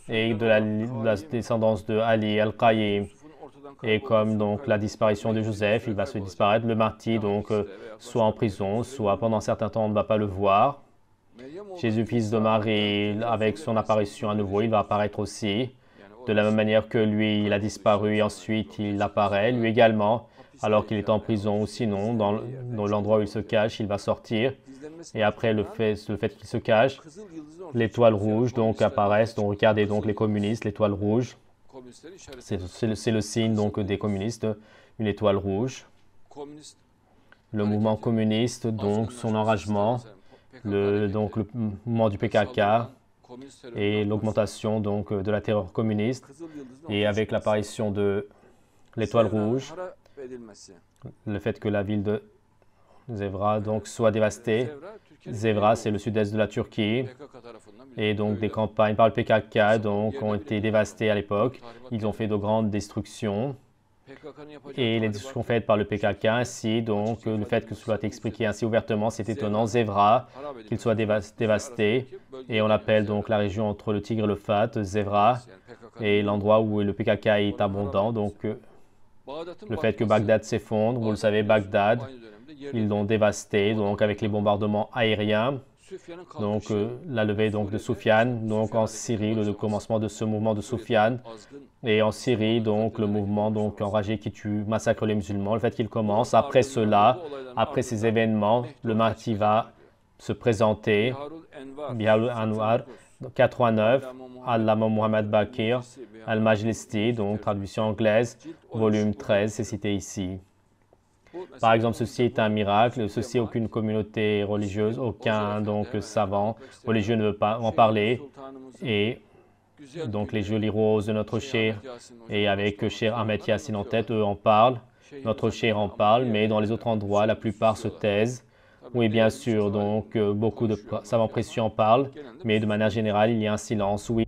et de la descendance de Ali al-Qayyim. Et comme donc la disparition de Joseph, il va se disparaître. Le Mahdi, donc, soit en prison, soit pendant un certain temps, on ne va pas le voir. Jésus, fils de Marie, avec son apparition à nouveau, il va apparaître aussi. De la même manière que lui, il a disparu et ensuite il apparaît, lui également, alors qu'il est en prison ou sinon, dans l'endroit où il se cache, il va sortir. Et après le fait qu'il se cache, l'étoile rouge donc apparaissent. Donc regardez donc les communistes, l'étoile rouge. C'est le signe donc des communistes, une étoile rouge. Le mouvement communiste, donc son enragement, donc le mouvement du PKK et l'augmentation donc de la terreur communiste et avec l'apparition de l'étoile rouge, le fait que la ville de Zevra donc soit dévastée. Zevra, c'est le sud-est de la Turquie. Et donc des campagnes par le PKK donc, ont été dévastées à l'époque. Ils ont fait de grandes destructions. Et les destructions faites par le PKK, ainsi donc le fait que cela soit expliqué ainsi ouvertement, c'est étonnant. Zevra, qu'il soit dévasté. Et on appelle donc la région entre le Tigre et le Fat, Zevra, et l'endroit où le PKK est abondant. Donc le fait que Bagdad s'effondre, vous le savez, Bagdad, ils l'ont dévasté donc avec les bombardements aériens. Donc la levée donc de Soufiane, donc en Syrie, le commencement de ce mouvement de Soufiane, et en Syrie donc le mouvement donc enragé qui massacre les musulmans, le fait qu'il commence. Après cela, après ces événements, le Mahdi va se présenter, Biharul Anwar, 89, Allama Muhammad Baqir, Al-Majlisti, donc traduction anglaise, volume 13, c'est cité ici. Par exemple, ceci est un miracle, ceci aucune communauté religieuse, aucun donc savant religieux ne veut pas en parler. Et donc les jolies roses de notre cher et avec cher Ahmed Yassine en tête, eux en parlent. Notre cher en parle, mais dans les autres endroits, la plupart se taisent. Oui, bien sûr, donc beaucoup de savants précieux en parlent, mais de manière générale, il y a un silence. Oui.